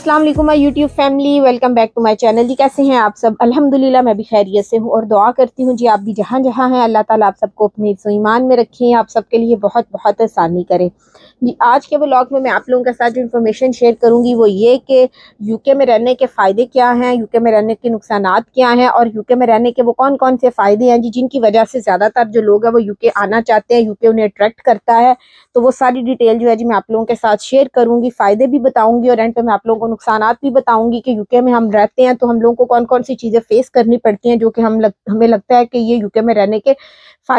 अस्सलाम वालेकुम my YouTube family, welcome back to my channel. जी कैसे हैं आप सब? अल्हम्दुलिल्लाह मैं भी खैरियत से हूँ और दुआ करती हूँ जी आप भी जहाँ जहाँ हैं अल्लाह ताला आप सबको अपने हिफ्ज़ ईमान में रखें, आप सबके लिए बहुत बहुत आसानी करे। जी आज के व्लॉग में मैं आप लोगों के साथ जो इन्फॉर्मेशन शेयर करूँगी वो ये कि यूके में रहने के फ़ायदे क्या हैं, यूके में रहने के नुकसानात क्या हैं और यूके में रहने के वो कौन कौन से फ़ायदे हैं जी जिनकी वजह से ज़्यादातर जो लोग हैं वो यूके आना चाहते हैं, यूके उन्हें अट्रैक्ट करता है। तो वो सारी डिटेल जो है जी मैं आप लोगों के साथ शेयर करूंगी, फ़ायदे भी बताऊंगी और एंड पे मैं आप लोगों को नुकसानात भी बताऊंगी कि यूके में हम रहते हैं तो हम लोगों को कौन कौन सी चीज़ें फेस करनी पड़ती हैं जो कि हमें लगता है कि ये यूके में रहने के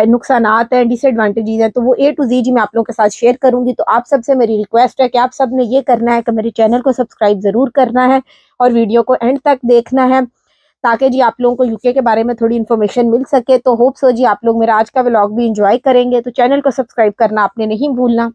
नुकसानात हैं, डिसएडवांटेजेस हैं। तो वो ए टू जी जी मैं आप लोगों के साथ शेयर करूंगी। तो आप सबसे मेरी रिक्वेस्ट है कि आप सब ने ये करना है कि मेरे चैनल को सब्सक्राइब ज़रूर करना है और वीडियो को एंड तक देखना है ताकि जी आप लोगों को यूके के बारे में थोड़ी इन्फॉर्मेशन मिल सके। तो होप सो जी आप लोग मेरा आज का व्लॉग भी इंजॉय करेंगे। तो चैनल को सब्सक्राइब करना आपने नहीं भूलना।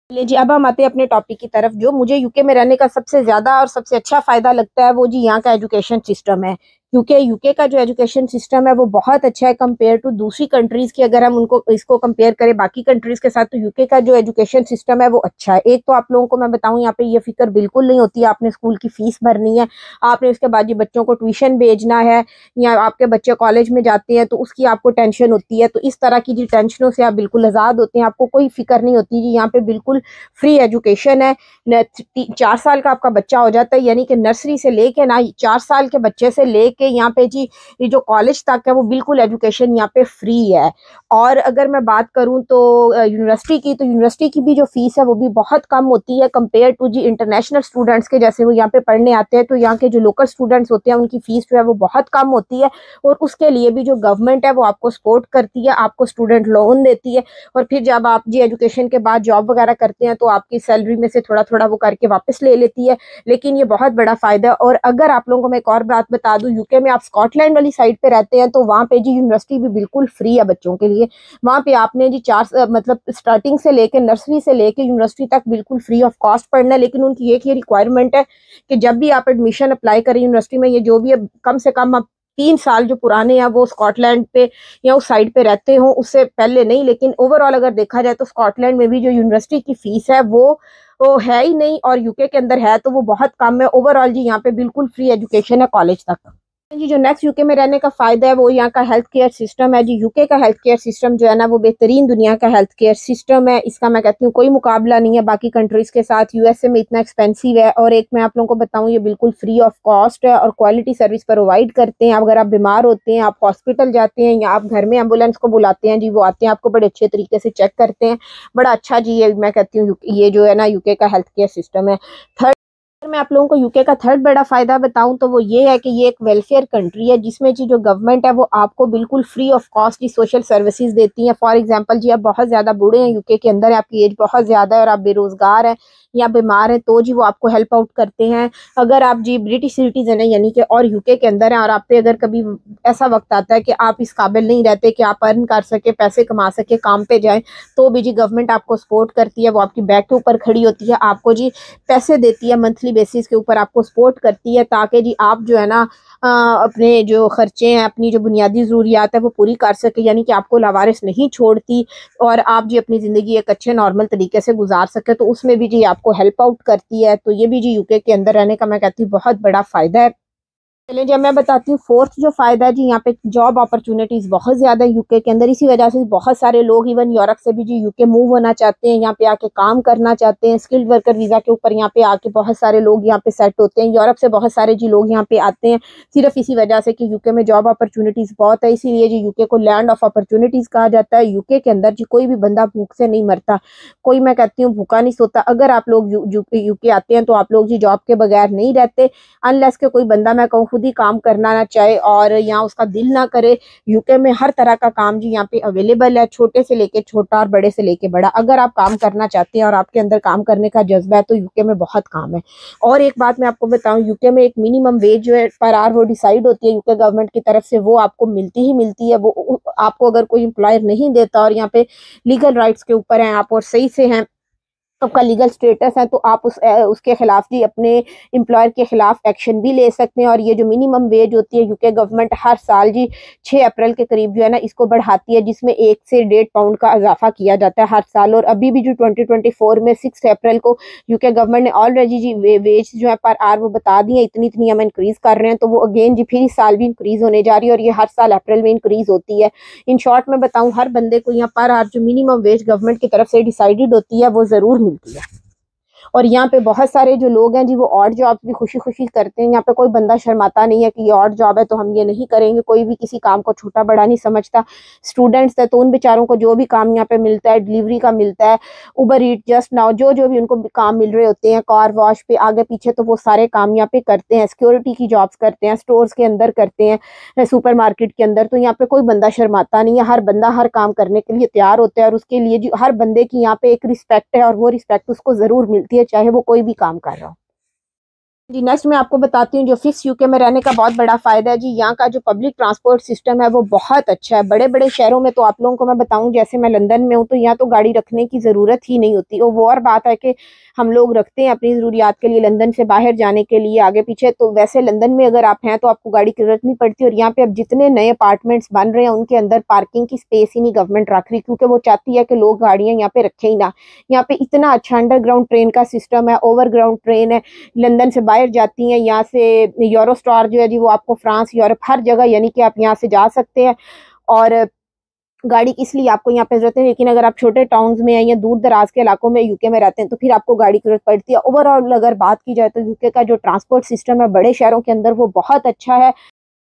चलिए जी अब हम आते हैं अपने टॉपिक की तरफ। जो मुझे यूके में रहने का सबसे ज़्यादा और सबसे अच्छा फ़ायदा लगता है वो जी यहाँ का एजुकेशन सिस्टम है, क्योंकि यूके का जो एजुकेशन सिस्टम है वो बहुत अच्छा है कंपेयर टू दूसरी कंट्रीज़ की। अगर हम उनको इसको कंपेयर करें बाकी कंट्रीज़ के साथ तो यूके का जो एजुकेशन सिस्टम है वो अच्छा है। एक तो आप लोगों को मैं बताऊँ यहाँ पे ये फिक्र बिल्कुल नहीं होती है आपने स्कूल की फ़ीस भरनी है, आपने उसके बाद ये बच्चों को ट्यूशन भेजना है या आपके बच्चे कॉलेज में जाते हैं तो उसकी आपको टेंशन होती है। तो इस तरह की जी टेंशनों से आप बिल्कुल आज़ाद होते हैं, आपको कोई फिक्र नहीं होती जी। यहाँ पे बिल्कुल फ्री एजुकेशन है। 4 साल का आपका बच्चा हो जाता है, यानी कि नर्सरी से लेके ना 4 साल के बच्चे से लेके यहाँ पे जी ये जो कॉलेज तक है वो बिल्कुल एजुकेशन यहाँ पे फ्री है। और अगर मैं बात करूँ तो यूनिवर्सिटी की, तो यूनिवर्सिटी की भी जो फीस है वो भी बहुत कम होती है कंपेयर टू जी इंटरनेशनल स्टूडेंट्स के। जैसे वो यहाँ पे पढ़ने आते हैं तो यहाँ के जो लोकल स्टूडेंट्स होते हैं उनकी फीस जो है वो बहुत कम होती है और उसके लिए भी जो गवर्नमेंट है वो आपको सपोर्ट करती है, आपको स्टूडेंट लोन देती है। और फिर जब आप जी एजुकेशन के बाद जॉब वगैरह करते हैं तो आपकी सैलरी में से थोड़ा थोड़ा वो करके वापस ले लेती है। लेकिन ये बहुत बड़ा फायदा है। और अगर आप लोगों को मैं एक और बात बता दूं, यूके में आप स्कॉटलैंड वाली साइड पे रहते हैं तो वहाँ पे जी यूनिवर्सिटी भी बिल्कुल फ्री है बच्चों के लिए। वहाँ पे आपने जी मतलब स्टार्टिंग से लेके नर्सरी से लेके यूनिवर्सिटी तक बिल्कुल फ्री ऑफ कॉस्ट पढ़ना है। लेकिन उनकी एक ये रिक्वायरमेंट है कि जब भी आप एडमिशन अप्लाई करें यूनिवर्सिटी में, ये जो भी है कम से कम आप 3 साल जो पुराने हैं वो स्कॉटलैंड पे या उस साइड पे रहते हो, उससे पहले नहीं। लेकिन ओवरऑल अगर देखा जाए तो स्कॉटलैंड में भी जो यूनिवर्सिटी की फीस है वो है ही नहीं और यूके के अंदर है तो वो बहुत कम है। ओवरऑल जी यहाँ पे बिल्कुल फ्री एजुकेशन है कॉलेज तक। जी जो नेक्स्ट यूके में रहने का फ़ायदा है वो यहाँ का हेल्थ केयर सिस्टम है। जी यूके का हेल्थ केयर सिस्टम जो है ना वो बेहतरीन दुनिया का हेल्थ केयर सिस्टम है। इसका मैं कहती हूँ कोई मुकाबला नहीं है बाकी कंट्रीज़ के साथ। यूएसए में इतना एक्सपेंसिव है और एक मैं आप लोगों को बताऊँ ये बिल्कुल फ्री ऑफ कॉस्ट है और क्वालिटी सर्विस प्रोवाइड करते हैं। अगर आप बीमार होते हैं, आप हॉस्पिटल जाते हैं या आप घर में एम्बुलेंस को बुलाते हैं जी वो आते हैं, आपको बड़े अच्छे तरीके से चेक करते हैं। बड़ा अच्छा जी ये मैं कहती हूँ ये जो है ना यूके का हेल्थ केयर सिस्टम है। थर्ड मैं आप लोगों को यूके का थर्ड बड़ा फायदा बताऊं तो वो ये है कि ये एक वेलफेयर कंट्री है जिसमें जी जो गवर्नमेंट है वो आपको बिल्कुल फ्री ऑफ कॉस्ट जी सोशल सर्विसेज देती है। फॉर एग्जांपल जी आप बहुत ज़्यादा बूढ़े हैं यूके के अंदर, आपकी एज बहुत ज़्यादा है और आप बेरोजगार हैं या बीमार हैं तो जी वो आपको हेल्प आउट करते हैं। अगर आप जी ब्रिटिश सिटीजन है यानी कि और यूके के अंदर हैं और आप पे अगर कभी ऐसा वक्त आता है कि आप इस काबिल नहीं रहते कि आप अर्न कर सके, पैसे कमा सके, काम पे जाएं, तो भी जी गवर्नमेंट आपको सपोर्ट करती है, वो आपकी बैक के ऊपर खड़ी होती है, आपको जी पैसे देती है, मंथली बेसिस के ऊपर आपको सपोर्ट करती है ताकि जी आप जो है ना अपने जो खर्चे हैं, अपनी जो बुनियादी ज़रूरियात है वो पूरी कर सके, यानी कि आपको लावारिस नहीं छोड़ती और आप जी अपनी ज़िंदगी एक अच्छे नॉर्मल तरीके से गुजार सके। तो उसमें भी जी आपको हेल्प आउट करती है। तो ये भी जी यूके के अंदर रहने का मैं कहती हूँ बहुत बड़ा फ़ायदा है। चलिए जब मैं बताती हूँ फोर्थ जो फायदा है जी यहाँ पे जॉब अपॉर्चुनिटीज बहुत ज्यादा है यूके के अंदर। इसी वजह से बहुत सारे लोग इवन यूरोप से भी जी यूके मूव होना चाहते हैं, यहाँ पे आके काम करना चाहते हैं। स्किल्ड वर्कर वीजा के ऊपर यहाँ पे आके बहुत सारे लोग यहाँ पे सेट होते हैं। यूरोप से बहुत सारे जी लोग यहाँ पे आते हैं सिर्फ इसी वजह से कि यूके में जॉब अपॉर्चुनिटीज बहुत है, इसीलिए जी यूके को लैंड ऑफ अपॉर्चुनिटीज कहा जाता है। यूके के अंदर जी कोई भी बंदा भूख से नहीं मरता, कोई मैं कहती हूँ भूखा नहीं सोता। अगर आप लोग यूके आते हैं तो आप लोग जी जॉब के बगैर नहीं रहते अनलेस के कोई बंदा मैं कहूँ खुद ही काम करना ना चाहे और यहाँ उसका दिल ना करे। यूके में हर तरह का काम जी यहाँ पे अवेलेबल है, छोटे से लेके छोटा और बड़े से लेके बड़ा। अगर आप काम करना चाहते हैं और आपके अंदर काम करने का जज्बा है तो यूके में बहुत काम है। और एक बात मैं आपको बताऊं, यूके में एक मिनिमम वेज जो है पर आवर वो डिसाइड होती है यूके गवर्नमेंट की तरफ से, वो आपको मिलती ही मिलती है। वो आपको अगर कोई एम्प्लॉयर नहीं देता और यहाँ पे लीगल राइट्स के ऊपर हैं आप और सही से हैं आपका लीगल स्टेटस है तो आप उसके खिलाफ जी अपने एम्प्लॉयर के खिलाफ एक्शन भी ले सकते हैं। और ये जो मिनिमम वेज होती है यूके गवर्नमेंट हर साल जी 6 अप्रैल के करीब जो है ना इसको बढ़ाती है, जिसमें 1 से 1.5 पाउंड का इजाफा किया जाता है हर साल। और अभी भी जो 2024 में 6 अप्रैल को यूके गवर्नमेंट ने ऑलरेडी जी वेज जो है पर आर वो बता दी है, इतनी इतनी हम इंक्रीज कर रहे हैं, तो वो अगेन जी फिर इस साल भी इंक्रीज होने जा रही है और ये हर साल अप्रैल में इंक्रीज होती है। इन शॉर्ट में बताऊं, हर बंदे को यहाँ पर आर जो मिनिमम वेज गवर्नमेंट की तरफ से डिसाइडेड होती है वो जरूर मिलती है। और यहाँ पे बहुत सारे जो लोग हैं जी वो ऑड जॉब भी खुशी खुशी करते हैं। यहाँ पे कोई बंदा शर्माता नहीं है कि ये ऑड जॉब है तो हम ये नहीं करेंगे, कोई भी किसी काम को छोटा बड़ा नहीं समझता। स्टूडेंट्स है तो उन बेचारों को जो भी काम यहाँ पे मिलता है, डिलीवरी का मिलता है, उबर ईट, जस्ट नाउ, जो जो भी उनको काम मिल रहे होते हैं, कार वॉश पे आगे पीछे, तो वो सारे काम यहाँ पे करते हैं। सिक्योरिटी की जॉब्स करते हैं, स्टोर्स के अंदर करते हैं, सुपर मार्केट के अंदर। तो यहाँ पे कोई बंदा शर्माता नहीं है, हर बंदा हर काम करने के लिए तैयार होता है और उसके लिए जो हर बंदे की यहाँ पे एक रिस्पेक्ट है और वो रिस्पेक्ट उसको जरूर मिलती है, चाहे वो कोई भी काम कर रहा हो। जी नेक्स्ट मैं आपको बताती हूँ जो फिक्स यूके में रहने का बहुत बड़ा फायदा है जी, यहाँ का जो पब्लिक ट्रांसपोर्ट सिस्टम है वो बहुत अच्छा है। बड़े बड़े शहरों में तो आप लोगों को मैं बताऊँ, जैसे मैं लंदन में हूँ तो यहाँ तो गाड़ी रखने की ज़रूरत ही नहीं होती। और वो और बात है कि हम लोग रखते हैं अपनी ज़रूरियात के लिए, लंदन से बाहर जाने के लिए आगे पीछे, तो वैसे लंदन में अगर आप हैं तो आपको गाड़ी की जरूरत नहीं पड़ती। और यहाँ पे अब जितने नए अपार्टमेंट्स बन रहे हैं उनके अंदर पार्किंग की स्पेस ही नहीं गवर्नमेंट रख रही, क्योंकि वो चाहती है कि लोग गाड़ियाँ यहाँ पे रखें ही ना। यहाँ पे इतना अच्छा अंडरग्राउंड ट्रेन का सिस्टम है, ओवरग्राउंड ट्रेन है, लंदन से बाहर जाती हैं। यहाँ से यूरोस्टार जो है जी वो आपको फ्रांस, यूरोप, हर जगह यानी कि आप यहाँ से जा सकते हैं। और गाड़ी की इसलिए आपको यहाँ पे जरूरत है, लेकिन अगर आप छोटे टाउन्स में या दूर दराज के इलाकों में यूके में रहते हैं तो फिर आपको गाड़ी की जरूरत पड़ती है। ओवरऑल अगर बात की जाए तो यूके का जो ट्रांसपोर्ट सिस्टम है बड़े शहरों के अंदर वो बहुत अच्छा है।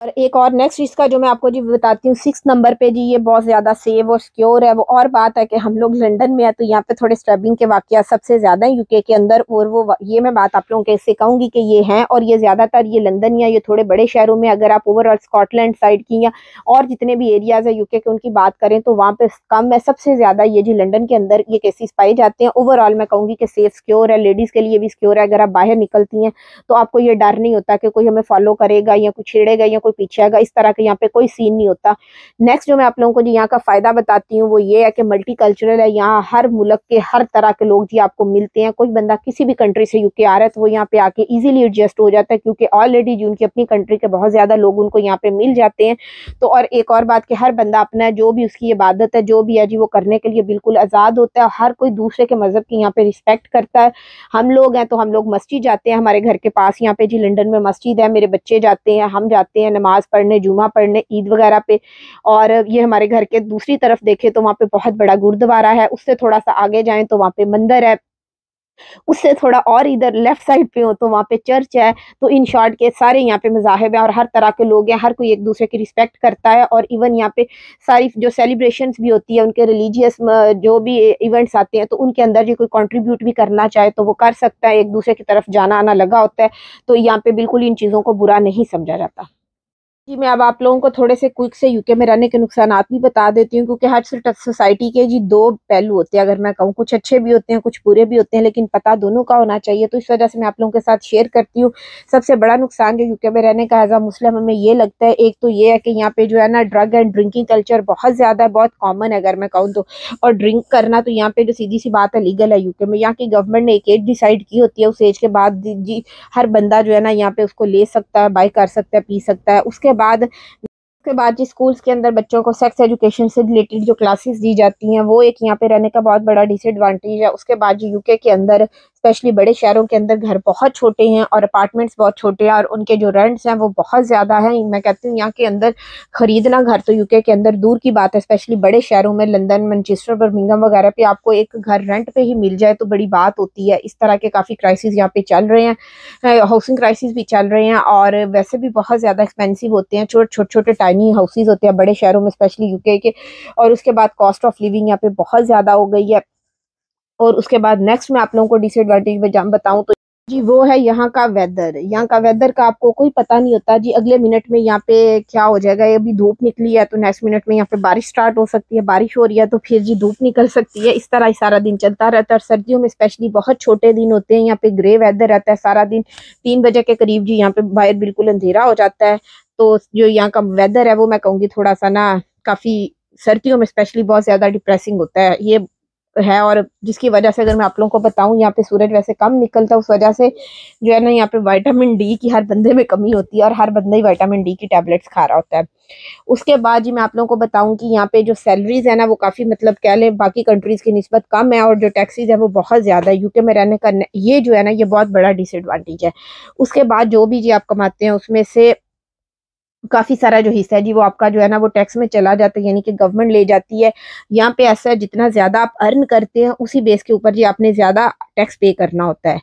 और एक और नेक्स्ट इसका जो मैं आपको जी बताती हूँ 6 नंबर पे जी, ये बहुत ज़्यादा सेफ और सिक्योर है। वो और बात है कि हम लोग लंदन में है तो यहाँ पे थोड़े स्टैबिंग के वाक़यात सबसे ज़्यादा हैं यूके के अंदर, और वो ये मैं बात आप लोगों के इससे कहूँगी कि ये हैं, और ये ज़्यादातर ये लंदन या ये थोड़े बड़े शहरों में, अगर आप ओवरऑल स्कॉटलैंड साइड की या और जितने भी एरियाज़ है यूके के उनकी बात करें तो वहाँ पे कम है। सबसे ज़्यादा ये जी लंदन के अंदर ये केसेस पाए जाते हैं। ओवरऑल मैं कहूँगी कि सेफ सिक्योर है, लेडीज़ के लिए भी सिक्योर है। अगर आप बाहर निकलती हैं तो आपको ये डर नहीं होता कि कोई हमें फॉलो करेगा या कुछ छेड़ेगा या कोई पीछे आएगा, इस तरह का यहाँ पे कोई सीन नहीं होता। नेक्स्ट जो मैं आप लोगों को जी यहाँ का फायदा बताती हूँ वो ये है कि मल्टी कल्चरल है। यहाँ हर मुल्क के हर तरह के लोग जी आपको मिलते हैं। कोई बंदा किसी भी कंट्री से यूके आ रहा है तो वो यहाँ पे आके इजीली एडजस्ट हो जाता है, क्योंकि ऑलरेडी जी उनकी अपनी कंट्री के बहुत ज्यादा लोग उनको यहाँ पे मिल जाते हैं। तो और एक और बात कि हर बंदा अपना जो भी उसकी इबादत है जो भी है जी वो करने के लिए बिल्कुल आज़ाद होता है। हर कोई दूसरे के मजहब की यहाँ पे रिस्पेक्ट करता है। हम लोग हैं तो हम लोग मस्जिद जाते हैं, हमारे घर के पास यहाँ पे जी लंदन में मस्जिद है, मेरे बच्चे जाते हैं, हम जाते हैं नमाज पढ़ने, जुमा पढ़ने, ईद वगैरह पे। और ये हमारे घर के दूसरी तरफ देखे तो वहाँ पे बहुत बड़ा गुरुद्वारा है, उससे थोड़ा सा आगे जाएं तो वहाँ पे मंदिर है, उससे थोड़ा और इधर लेफ्ट साइड पे हो तो वहाँ पे चर्च है। तो इन शॉर्ट के सारे यहाँ पे मज़ाहिब हैं और हर तरह के लोग हैं, हर कोई एक दूसरे की रिस्पेक्ट करता है। और इवन यहाँ पे सारी जो सेलिब्रेशंस भी होती है, उनके रिलीजियस जो भी इवेंट्स आते हैं तो उनके अंदर जो कोई कंट्रीब्यूट भी करना चाहे तो वो कर सकता है। एक दूसरे की तरफ जाना आना लगा होता है, तो यहाँ पे बिल्कुल इन चीज़ों को बुरा नहीं समझा जाता। जी मैं अब आप लोगों को थोड़े से क्विक से यूके में रहने के नुकसानात भी बता देती हूँ, क्योंकि हर सोसाइटी के जी दो पहलू होते हैं। अगर मैं कहूँ कुछ अच्छे भी होते हैं कुछ बुरे भी होते हैं, लेकिन पता दोनों का होना चाहिए, तो इस वजह से मैं आप लोगों के साथ शेयर करती हूँ। सबसे बड़ा नुकसान जो यूके में रहने का एज अ मुस्लिम हमें ये लगता है, एक तो ये है कि यहाँ पे जो है ना ड्रग एंड ड्रिंकिंग कल्चर बहुत ज़्यादा है, बहुत कॉमन है अगर मैं कहूँ तो। और ड्रिंक करना तो यहाँ पे जो सीधी सी बात है लीगल है यूके में। यहाँ की गवर्नमेंट ने एक एज डिसाइड की होती है, उस एज के बाद जी हर बंदा जो है ना यहाँ पे उसको ले सकता है, बाई कर सकता है, पी सकता है। उसके बाद जी स्कूल्स के अंदर बच्चों को सेक्स एजुकेशन से रिलेटेड जो क्लासेस दी जाती हैं वो एक यहाँ पे रहने का बहुत बड़ा डिसएडवांटेज है। उसके बाद जो यूके के अंदर स्पेशली बड़े शहरों के अंदर घर बहुत छोटे हैं और अपार्टमेंट्स बहुत छोटे हैं और उनके जो रेंट्स हैं वो बहुत ज़्यादा हैं। मैं कहती हूँ यहाँ के अंदर खरीदना घर तो यूके के अंदर दूर की बात है, स्पेशली बड़े शहरों में लंदन, मैनचेस्टर, बर्मिंघम वगैरह पे आपको एक घर रेंट पे ही मिल जाए तो बड़ी बात होती है। इस तरह के काफ़ी क्राइसिस यहाँ पे चल रहे हैं, हाउसिंग क्राइसिस भी चल रहे हैं और वैसे भी बहुत ज़्यादा एक्सपेंसिव होते हैं। छोटे छोटे टाइनी हाउसेज होते हैं बड़े शहरों में स्पेशली यूके के। और उसके बाद कॉस्ट ऑफ लिविंग यहाँ पे बहुत ज़्यादा हो गई है। और उसके बाद नेक्स्ट मैं आप लोगों को डिसएडवांटेज में बताऊं तो जी वो है यहाँ का वेदर। यहाँ का वेदर का आपको कोई पता नहीं होता जी, अगले मिनट में यहाँ पे क्या हो जाएगा। ये अभी धूप निकली है तो नेक्स्ट मिनट में यहाँ पे बारिश स्टार्ट हो सकती है, बारिश हो रही है तो फिर जी धूप निकल सकती है। इस तरह सारा दिन चलता रहता है। सर्दियों में स्पेशली बहुत छोटे दिन होते हैं, यहाँ पे ग्रे वेदर रहता है सारा दिन। 3 बजे के करीब जी यहाँ पे बाहर बिल्कुल अंधेरा हो जाता है। तो जो यहाँ का वेदर है वो मैं कहूँगी थोड़ा सा ना काफ़ी सर्दियों में स्पेशली बहुत ज़्यादा डिप्रेसिंग होता है। ये है, और जिसकी वजह से अगर मैं आप लोगों को बताऊं, यहाँ पे सूरज वैसे कम निकलता, उस वजह से जो है ना यहाँ पे विटामिन डी की हर बंदे में कमी होती है, और हर बंदा ही विटामिन डी की टैबलेट्स खा रहा होता है। उसके बाद जी मैं आप लोगों को बताऊं कि यहाँ पे जो सैलरीज है ना वो काफ़ी मतलब कह लें बाकी कंट्रीज़ की निस्बत कम है, और जो टैक्सीज है वो बहुत ज़्यादा है। यूके में रहने का ये जो है ना ये बहुत बड़ा डिसएडवांटेज है। उसके बाद जो भी जी आप कमाते हैं उसमें से काफ़ी सारा जो हिस्सा है जी वो आपका जो है ना वो टैक्स में चला जाता है, यानी कि गवर्नमेंट ले जाती है। यहाँ पे ऐसा है जितना ज़्यादा आप अर्न करते हैं उसी बेस के ऊपर जी आपने ज़्यादा टैक्स पे करना होता है।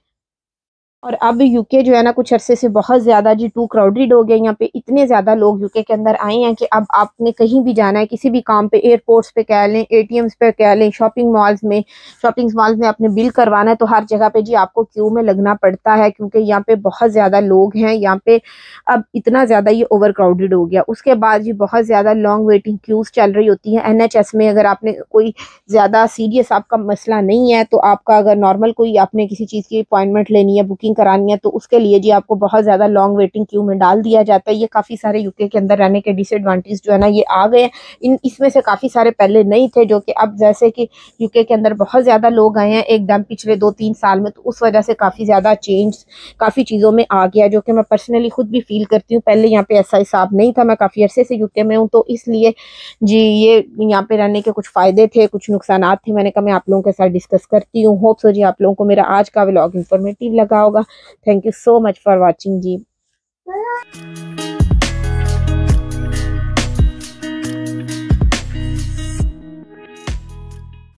और अब यूके जो है ना कुछ अरसे से बहुत ज़्यादा जी टू क्राउडेड हो गया। यहाँ पे इतने ज़्यादा लोग यूके के अंदर आए हैं कि अब आपने कहीं भी जाना है किसी भी काम पे, एयरपोर्ट्स पे कह लें, एटीएम्स पे कह लें, शॉपिंग मॉल्स में आपने बिल करवाना है तो हर जगह पे जी आपको क्यू में लगना पड़ता है, क्योंकि यहाँ पे बहुत ज़्यादा लोग हैं। यहाँ पे अब इतना ज़्यादा ये ओवर क्राउडेड हो गया। उसके बाद जी बहुत ज़्यादा लॉन्ग वेटिंग क्यूज़ चल रही होती हैं एनएचएस में। अगर आपने कोई ज़्यादा सीरियस आपका मसला नहीं है तो आपका अगर नॉर्मल कोई आपने किसी चीज़ की अपॉइंटमेंट लेनी है, बुकिंग करानी है, तो उसके लिए जी आपको बहुत ज़्यादा लॉन्ग वेटिंग क्यू में डाल दिया जाता है। ये काफ़ी सारे यूके के अंदर रहने के डिसएडवांटेज जो है ना ये आ गए हैं। इसमें से काफ़ी सारे पहले नहीं थे, जो कि अब जैसे कि यूके के अंदर बहुत ज़्यादा लोग आए हैं एकदम पिछले 2-3 साल में, तो उस वजह से काफ़ी ज़्यादा चेंज काफ़ी चीज़ों में आ गया, जो कि मैं पर्सनली खुद भी फील करती हूँ। पहले यहाँ पे ऐसा हिसाब नहीं था, मैं काफ़ी अरसे से यूके में हूँ, तो इसलिए जी ये यहाँ पे रहने के कुछ फ़ायदे थे, कुछ नुकसानात थे। मैंने कहा मैं आप लोगों के साथ डिस्कस करती हूँ। होप सो जी आप लोगों को मेरा आज का व्लॉग इन्फॉर्मेटिव लगा होगा। Thank you so much for watching ji.